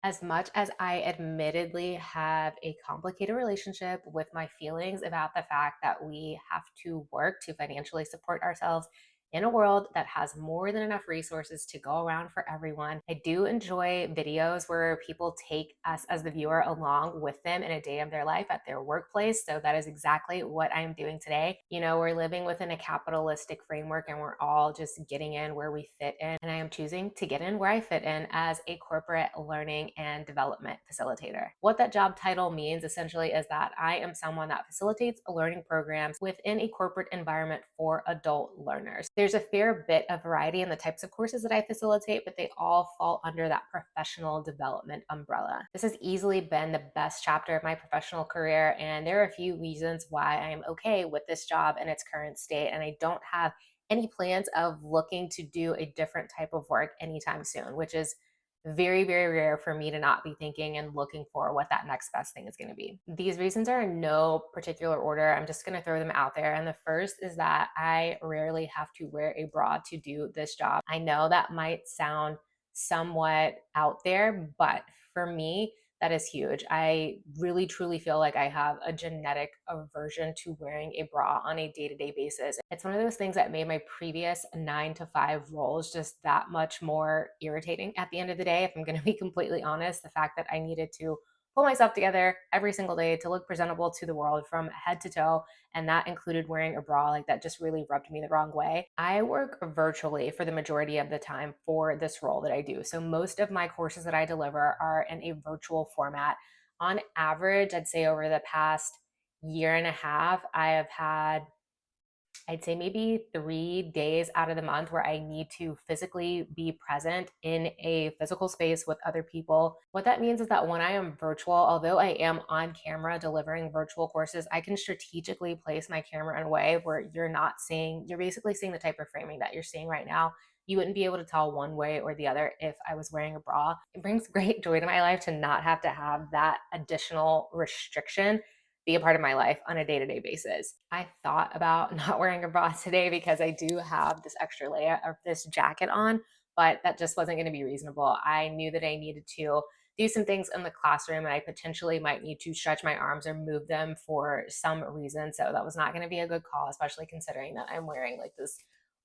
As much as I admittedly have a complicated relationship with my feelings about the fact that we have to work to financially support ourselves in a world that has more than enough resources to go around for everyone, I do enjoy videos where people take us as the viewer along with them in a day of their life at their workplace. So that is exactly what I'm doing today. We're living within a capitalistic framework and we're all just getting in where we fit in. And I am choosing to get in where I fit in as a corporate learning and development facilitator. What that job title means essentially is that I am someone that facilitates learning programs within a corporate environment for adult learners. There's a fair bit of variety in the types of courses that I facilitate, but they all fall under that professional development umbrella. This has easily been the best chapter of my professional career, and there are a few reasons why I am okay with this job in its current state, and I don't have any plans of looking to do a different type of work anytime soon, which is very, very rare for me to not be thinking and looking for what that next best thing is going to be. These reasons are in no particular order. I'm just going to throw them out there. And the first is that I rarely have to wear a bra to do this job. I know that might sound somewhat out there, but for me, that is huge. I really truly feel like I have a genetic aversion to wearing a bra on a day to day basis. It's one of those things that made my previous 9 to 5 roles just that much more irritating at the end of the day. If I'm going to be completely honest, the fact that I needed to pull myself together every single day to look presentable to the world from head to toe. And that included wearing a bra, like that just really rubbed me the wrong way. I work virtually for the majority of the time for this role that I do. So most of my courses that I deliver are in a virtual format. On average, I'd say over the past year and a half, I have had I'd say maybe 3 days out of the month where I need to physically be present in a physical space with other people. What that means is that when I am virtual, although I am on camera delivering virtual courses, I can strategically place my camera in a way where you're basically seeing the type of framing that you're seeing right now. You wouldn't be able to tell one way or the other if I was wearing a bra. It brings great joy to my life to not have to have that additional restriction be a part of my life on a day-to-day basis. I thought about not wearing a bra today because I do have this extra layer of this jacket on, but that just wasn't going to be reasonable. I knew that I needed to do some things in the classroom and I potentially might need to stretch my arms or move them for some reason. So that was not going to be a good call, especially considering that I'm wearing like this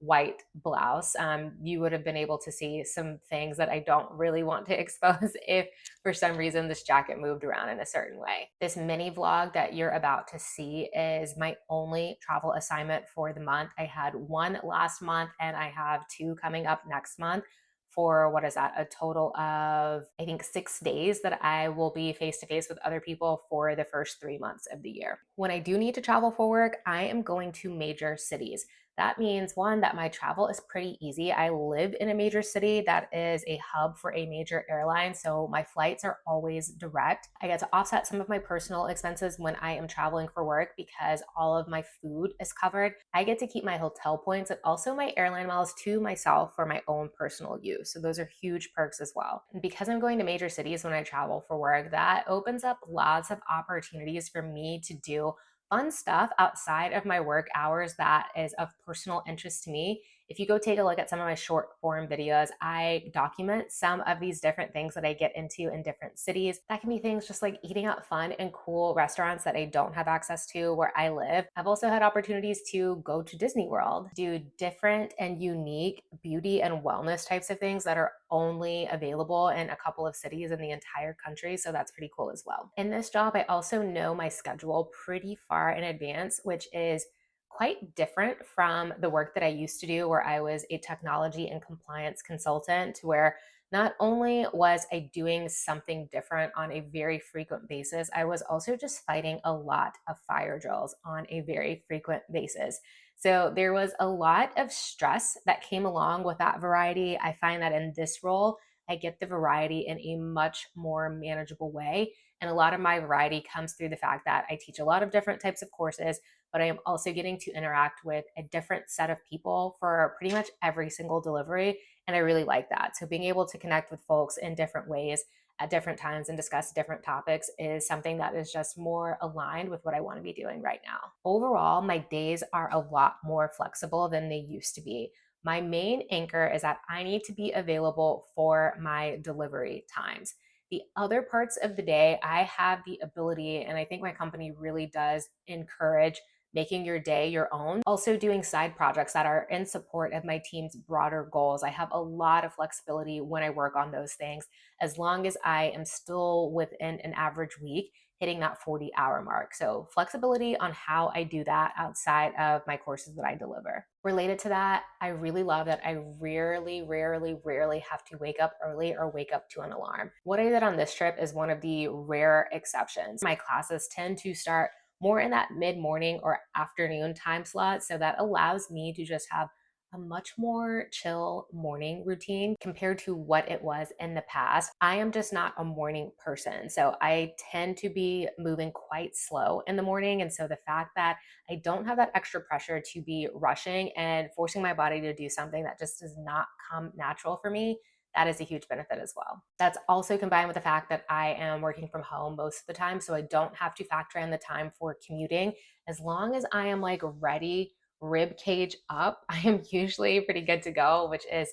white blouse. You would have been able to see some things that I don't really want to expose if for some reason this jacket moved around in a certain way. This mini vlog that you're about to see is my only travel assignment for the month. I had one last month and I have two coming up next month for what is that, a total of, I think, 6 days that I will be face to face with other people for the first 3 months of the year. When I do need to travel for work, I am going to major cities. That means one, that my travel is pretty easy. I live in a major city that is a hub for a major airline, so my flights are always direct. I get to offset some of my personal expenses when I am traveling for work because all of my food is covered. I get to keep my hotel points and also my airline miles to myself for my own personal use. So those are huge perks as well. And because I'm going to major cities when I travel for work, that opens up lots of opportunities for me to do fun stuff outside of my work hours that is of personal interest to me. If you go take a look at some of my short form videos, I document some of these different things that I get into in different cities. That can be things just like eating out fun and cool restaurants that I don't have access to where I live. I've also had opportunities to go to Disney World, do different and unique beauty and wellness types of things that are only available in a couple of cities in the entire country. So that's pretty cool as well. In this job, I also know my schedule pretty far in advance, which is quite different from the work that I used to do, where I was a technology and compliance consultant, to where not only was I doing something different on a very frequent basis, I was also just fighting a lot of fire drills on a very frequent basis. So there was a lot of stress that came along with that variety. I find that in this role, I get the variety in a much more manageable way. And a lot of my variety comes through the fact that I teach a lot of different types of courses, but I am also getting to interact with a different set of people for pretty much every single delivery. And I really like that. So being able to connect with folks in different ways at different times and discuss different topics is something that is just more aligned with what I want to be doing right now. Overall, my days are a lot more flexible than they used to be. My main anchor is that I need to be available for my delivery times. The other parts of the day, I have the ability, and I think my company really does encourage making your day your own. Also, doing side projects that are in support of my team's broader goals. I have a lot of flexibility when I work on those things, as long as I am still within an average week hitting that 40-hour mark. So, flexibility on how I do that outside of my courses that I deliver. Related to that, I really love that I rarely have to wake up early or wake up to an alarm. What I did on this trip is one of the rare exceptions. My classes tend to start more in that mid morning or afternoon time slot. So that allows me to just have a much more chill morning routine compared to what it was in the past. I am just not a morning person. So I tend to be moving quite slow in the morning. And so the fact that I don't have that extra pressure to be rushing and forcing my body to do something that just does not come natural for me, that is a huge benefit as well. That's also combined with the fact that I am working from home most of the time, so I don't have to factor in the time for commuting. As long as I am like ready, rib cage up, I am usually pretty good to go, which is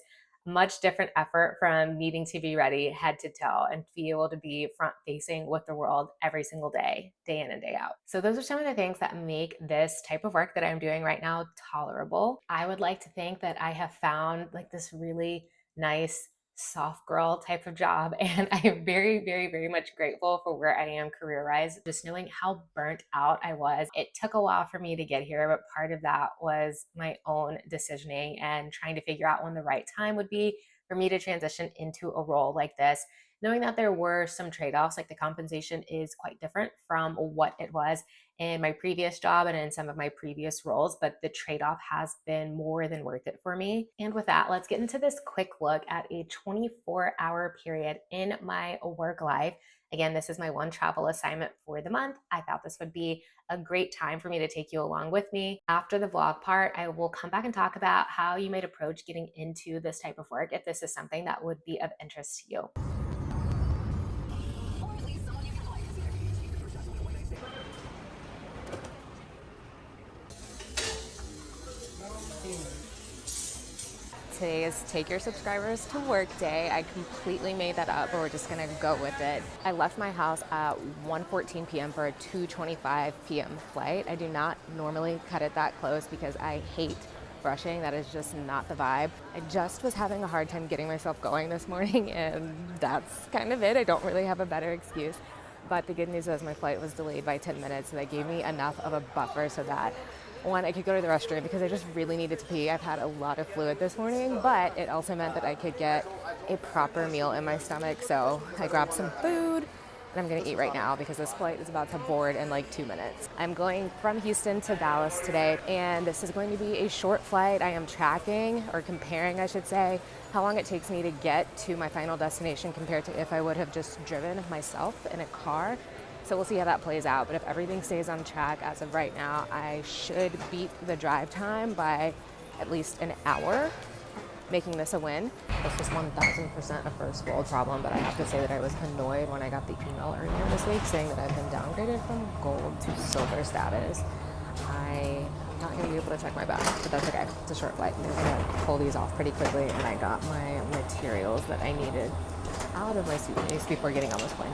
much different effort from needing to be ready head to toe and be able to be front facing with the world every single day, day in and day out. So those are some of the things that make this type of work that I'm doing right now tolerable. I would like to think that I have found like this really nice soft girl type of job. And I am very much grateful for where I am career wise. Just knowing how burnt out I was. It took a while for me to get here, but part of that was my own decisioning and trying to figure out when the right time would be for me to transition into a role like this. Knowing that there were some trade offs, like the compensation is quite different from what it was in my previous job and in some of my previous roles, but the trade off has been more than worth it for me. And with that, let's get into this quick look at a 24-hour period in my work life. Again, this is my one travel assignment for the month. I thought this would be a great time for me to take you along with me. After the vlog part, I will come back and talk about how you might approach getting into this type of work if this is something that would be of interest to you. Today is Take Your Subscribers to Work Day. I completely made that up, but we're just gonna go with it. I left my house at 1:14 p.m. for a 2:25 p.m. flight. I do not normally cut it that close because I hate rushing. That is just not the vibe. I just was having a hard time getting myself going this morning, and that's kind of it. I don't really have a better excuse. But the good news is my flight was delayed by 10 minutes, so that gave me enough of a buffer so that one, I could go to the restroom because I just really needed to pee. I've had a lot of fluid this morning, but it also meant that I could get a proper meal in my stomach. So I grabbed some food and I'm gonna eat right now because this flight is about to board in like 2 minutes. I'm going from Houston to Dallas today, and this is going to be a short flight. I am tracking, or comparing, I should say, how long it takes me to get to my final destination compared to if I would have just driven myself in a car. So we'll see how that plays out. But if everything stays on track as of right now, I should beat the drive time by at least an hour, making this a win. This was 1000% a first world problem, but I have to say that I was annoyed when I got the email earlier this week saying that I've been downgraded from gold to silver status. I'm not going to be able to check my bag, but that's okay. It's a short flight. I'm going to pull these off pretty quickly, and I got my materials that I needed out of my suitcase before getting on this plane.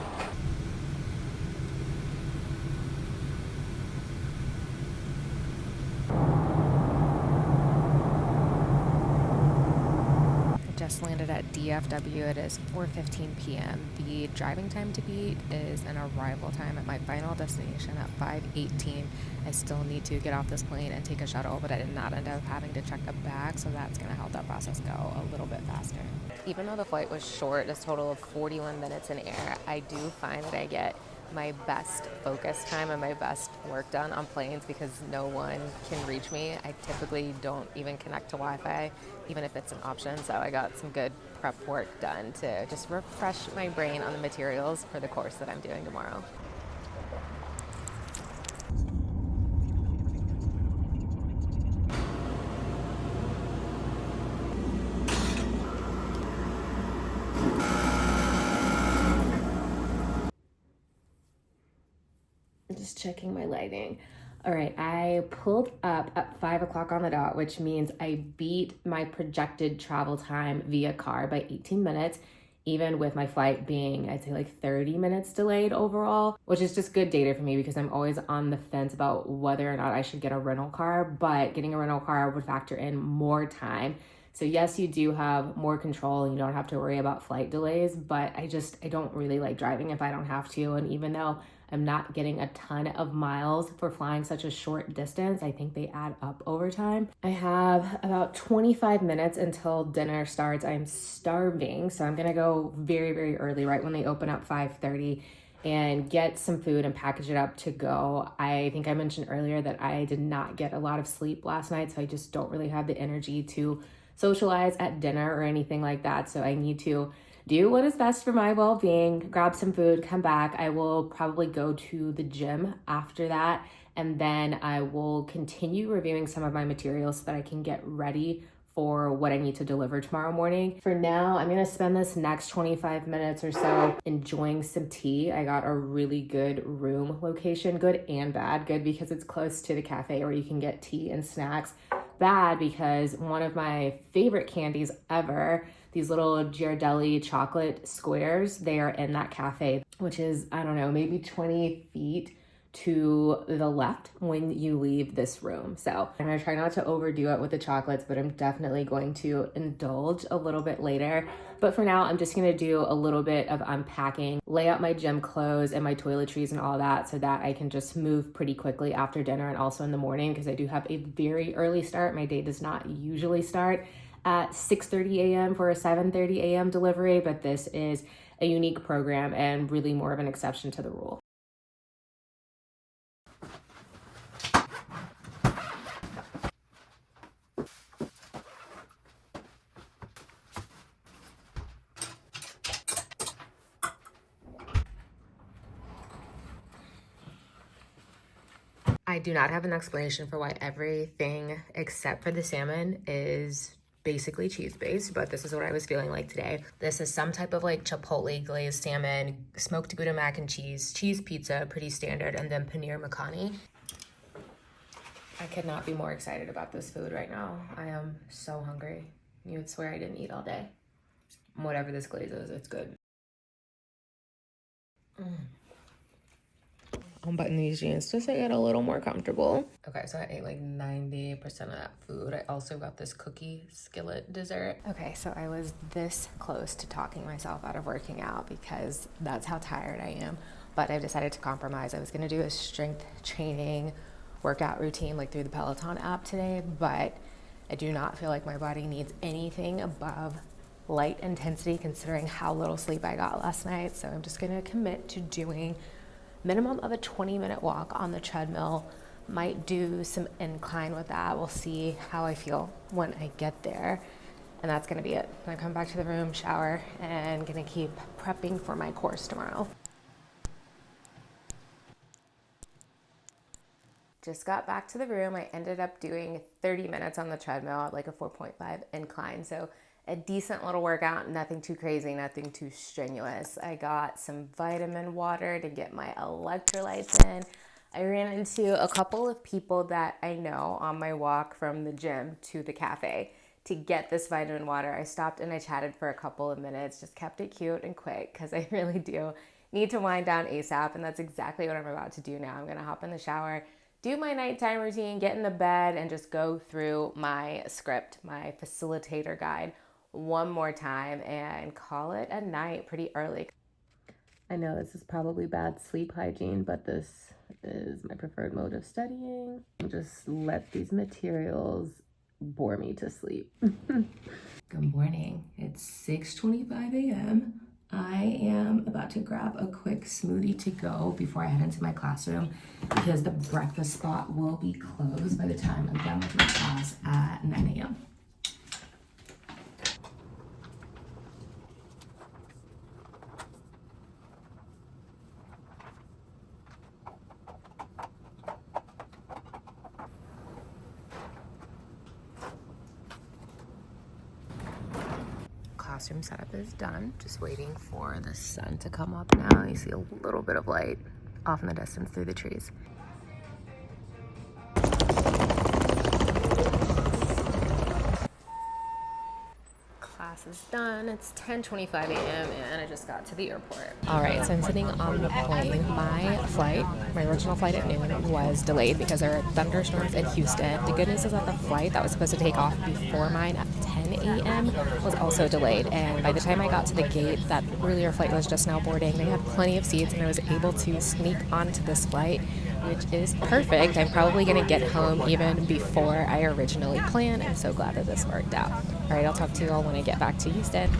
Just landed at DFW. It is 4:15 p.m. The driving time to beat is an arrival time at my final destination at 5:18. I still need to get off this plane and take a shuttle, but I did not end up having to check a bag, so that's going to help that process go a little bit faster. Even though the flight was short, a total of 41 minutes in air, I do find that I get my best focus time and my best work done on planes because no one can reach me. I typically don't even connect to Wi-Fi, even if it's an option. So I got some good prep work done to just refresh my brain on the materials for the course that I'm doing tomorrow. Just checking my lighting. All right, I pulled up at 5 o'clock on the dot, which means I beat my projected travel time via car by 18 minutes. even with my flight being, I'd say like 30 minutes delayed overall, which is just good data for me because I'm always on the fence about whether or not I should get a rental car, but getting a rental car would factor in more time. So yes, you do have more control and you don't have to worry about flight delays, but I don't really like driving if I don't have to. And even though I'm not getting a ton of miles for flying such a short distance, I think they add up over time. I have about 25 minutes until dinner starts. I'm starving, so I'm gonna go very, very early, right when they open up 5:30, and get some food and package it up to go. I think I mentioned earlier that I did not get a lot of sleep last night, so I just don't really have the energy to socialize at dinner or anything like that. So I need to do what is best for my well-being, grab some food, come back. I will probably go to the gym after that, and then I will continue reviewing some of my materials so that I can get ready for what I need to deliver tomorrow morning. For now, I'm gonna spend this next 25 minutes or so enjoying some tea. I got a really good room location, good and bad. Good because it's close to the cafe where you can get tea and snacks. Bad because one of my favorite candies ever, these little Ghirardelli chocolate squares, they are in that cafe, which is, I don't know, maybe 20 feet to the left when you leave this room. So I'm gonna try not to overdo it with the chocolates, but I'm definitely going to indulge a little bit later. But for now, I'm just gonna do a little bit of unpacking, lay out my gym clothes and my toiletries and all that so that I can just move pretty quickly after dinner and also in the morning because I do have a very early start. My day does not usually start at 6:30 a.m. for a 7:30 a.m. delivery, but this is a unique program and really more of an exception to the rule. I do not have an explanation for why everything except for the salmon is basically cheese-based, but this is what I was feeling like today. This is some type of like chipotle glazed salmon, smoked Gouda mac and cheese pizza, pretty standard, and then paneer makhani. I could not be more excited about this food right now. I am so hungry. You would swear I didn't eat all day. Whatever this glaze is, it's good. Unbutton these jeans just to get a little more comfortable. Okay, so I ate like 90% of that food. I also got this cookie skillet dessert. Okay, so I was this close to talking myself out of working out because that's how tired I am. But I've decided to compromise. I was gonna do a strength training workout routine like through the Peloton app today, but I do not feel like my body needs anything above light intensity considering how little sleep I got last night. So I'm just gonna commit to doing minimum of a 20-minute walk on the treadmill. Might do some incline with that. We'll see how I feel when I get there. And that's gonna be it. I'm gonna come back to the room, shower, and gonna keep prepping for my course tomorrow. Just got back to the room. I ended up doing 30 minutes on the treadmill at like a 4.5 incline. So a decent little workout, nothing too crazy, nothing too strenuous. I got some vitamin water to get my electrolytes in. I ran into a couple of people that I know on my walk from the gym to the cafe to get this vitamin water. I stopped and I chatted for a couple of minutes, just kept it cute and quick because I really do need to wind down ASAP, and that's exactly what I'm about to do now. I'm gonna hop in the shower, do my nighttime routine, get into bed, and just go through my script, my facilitator guide one more time and call it a night pretty early. I know this is probably bad sleep hygiene, but this is my preferred mode of studying. Just let these materials bore me to sleep. Good morning. It's 6:25 a.m. I am about to grab a quick smoothie to go before I head into my classroom because the breakfast spot will be closed by the time I'm done with my class at 9 a.m. Classroom setup is done. Just waiting for the sun to come up now. You see a little bit of light off in the distance through the trees. Class is done. It's 10:25 a.m. and I just got to the airport. All right, so I'm sitting on the plane. My original flight at noon was delayed because there are thunderstorms in Houston. The good news is that the flight that was supposed to take off before mine at 10 a.m. was also delayed. And by the time I got to the gate, that earlier flight was just now boarding. They had plenty of seats, and I was able to sneak onto this flight, which is perfect. I'm probably going to get home even before I originally planned. I'm so glad that this worked out. All right, I'll talk to you all when I get back to Houston.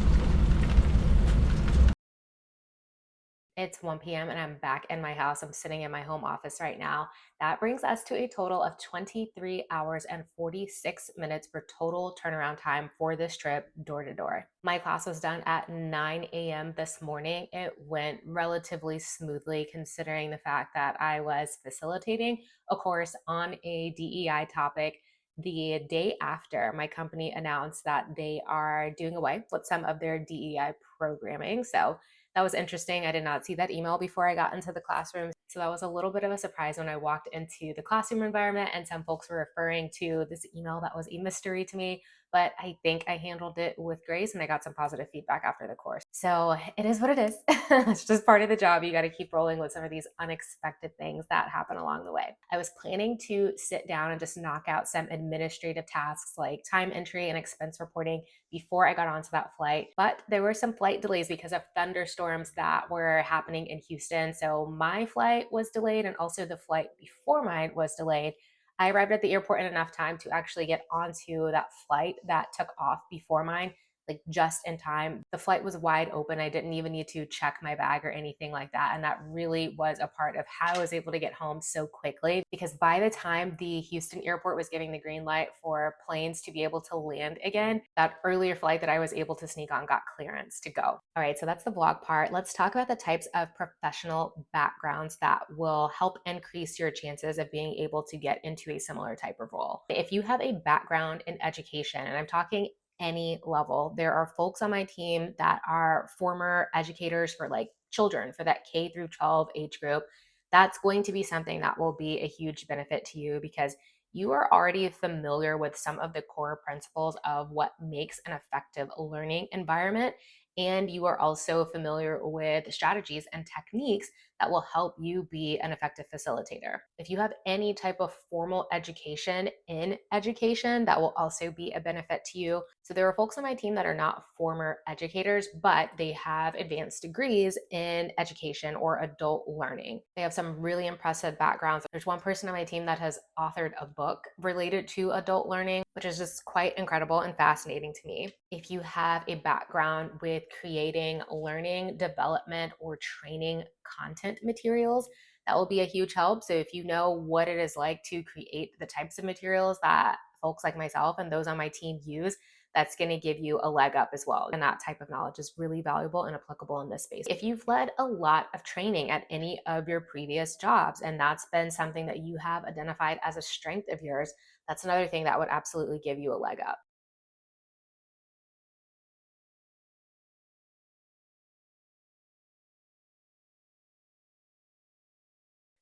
It's 1 p.m. and I'm back in my house. I'm sitting in my home office right now. That brings us to a total of 23 hours and 46 minutes for total turnaround time for this trip door to door. My class was done at 9 a.m. this morning. It went relatively smoothly considering the fact that I was facilitating a course on a DEI topic. The day after, my company announced that they are doing away with some of their DEI programming. So that was interesting. I did not see that email before I got into the classroom. So that was a little bit of a surprise when I walked into the classroom environment and some folks were referring to this email that was a mystery to me. But I think I handled it with grace and I got some positive feedback after the course. So it is what it is. It's just part of the job. You got to keep rolling with some of these unexpected things that happen along the way. I was planning to sit down and just knock out some administrative tasks like time entry and expense reporting before I got onto that flight. But there were some flight delays because of thunderstorms that were happening in Houston. So my flight was delayed and also the flight before mine was delayed. I arrived at the airport in enough time to actually get onto that flight that took off before mine, like just in time. The flight was wide open. I didn't even need to check my bag or anything like that. And that really was a part of how I was able to get home so quickly because by the time the Houston airport was giving the green light for planes to be able to land again, that earlier flight that I was able to sneak on got clearance to go. All right, so that's the vlog part. Let's talk about the types of professional backgrounds that will help increase your chances of being able to get into a similar type of role. If you have a background in education, and I'm talking any level. There are folks on my team that are former educators for like children for that K through 12 age group. That's going to be something that will be a huge benefit to you because you are already familiar with some of the core principles of what makes an effective learning environment. And you are also familiar with strategies and techniques that will help you be an effective facilitator. If you have any type of formal education in education, that will also be a benefit to you. So there are folks on my team that are not former educators, but they have advanced degrees in education or adult learning. They have some really impressive backgrounds. There's one person on my team that has authored a book related to adult learning, which is just quite incredible and fascinating to me. If you have a background with creating learning, development, or training content materials, that will be a huge help. So if you know what it is like to create the types of materials that folks like myself and those on my team use, that's going to give you a leg up as well. And that type of knowledge is really valuable and applicable in this space. If you've led a lot of training at any of your previous jobs, and that's been something that you have identified as a strength of yours, that's another thing that would absolutely give you a leg up.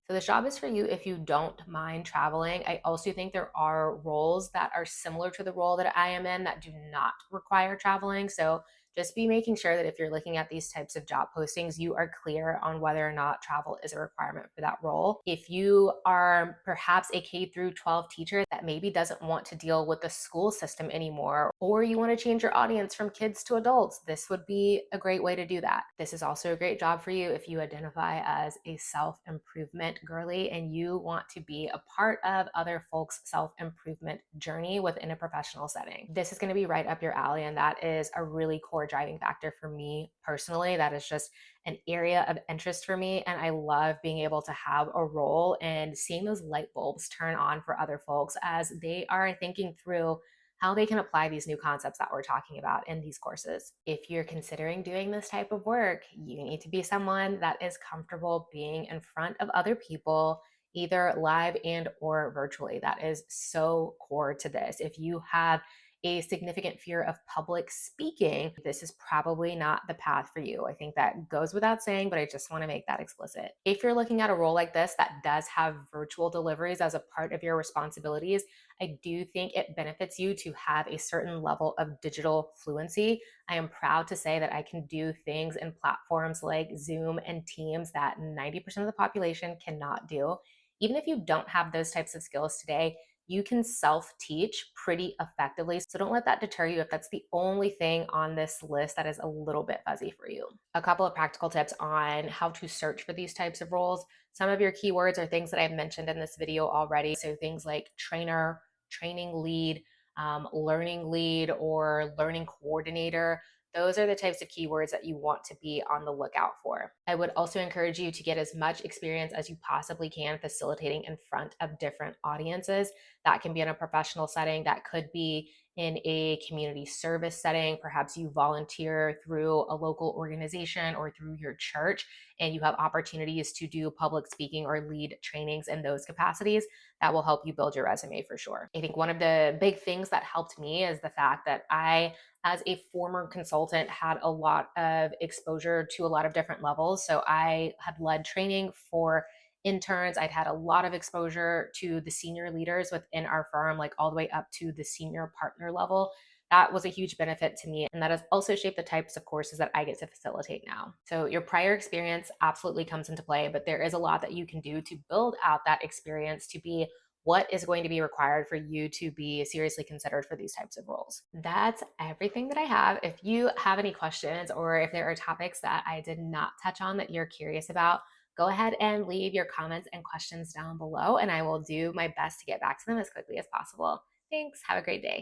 So this job is for you if you don't mind traveling. I also think there are roles that are similar to the role that I am in that do not require traveling. So just be making sure that if you're looking at these types of job postings, you are clear on whether or not travel is a requirement for that role. If you are perhaps a K through 12 teacher that maybe doesn't want to deal with the school system anymore, or you want to change your audience from kids to adults, this would be a great way to do that. This is also a great job for you if you identify as a self-improvement girly and you want to be a part of other folks' self-improvement journey within a professional setting. This is going to be right up your alley, and that is a really core driving factor for me personally. That is just an area of interest for me, and I love being able to have a role and seeing those light bulbs turn on for other folks as they are thinking through how they can apply these new concepts that we're talking about in these courses. If you're considering doing this type of work, you need to be someone that is comfortable being in front of other people, either live and or virtually. That is so core to this. If you have a significant fear of public speaking, this is probably not the path for you. I think that goes without saying, but I just want to make that explicit. If you're looking at a role like this that does have virtual deliveries as a part of your responsibilities, I do think it benefits you to have a certain level of digital fluency. I am proud to say that I can do things in platforms like Zoom and Teams that 90% of the population cannot do. Even if you don't have those types of skills today, you can self teach pretty effectively. So don't let that deter you if that's the only thing on this list that is a little bit fuzzy for you. A couple of practical tips on how to search for these types of roles. Some of your keywords are things that I've mentioned in this video already. So things like trainer, training lead, learning lead, or learning coordinator. Those are the types of keywords that you want to be on the lookout for. I would also encourage you to get as much experience as you possibly can facilitating in front of different audiences. That can be in a professional setting, that could be in a community service setting. Perhaps you volunteer through a local organization or through your church, and you have opportunities to do public speaking or lead trainings in those capacities. That will help you build your resume for sure. I think one of the big things that helped me is the fact that I, as a former consultant, had a lot of exposure to a lot of different levels. So I had led training for interns. I'd had a lot of exposure to the senior leaders within our firm, like all the way up to the senior partner level. That was a huge benefit to me. And that has also shaped the types of courses that I get to facilitate now. So your prior experience absolutely comes into play, but there is a lot that you can do to build out that experience to be what is going to be required for you to be seriously considered for these types of roles. That's everything that I have. If you have any questions or if there are topics that I did not touch on that you're curious about, go ahead and leave your comments and questions down below, and I will do my best to get back to them as quickly as possible. Thanks. Have a great day.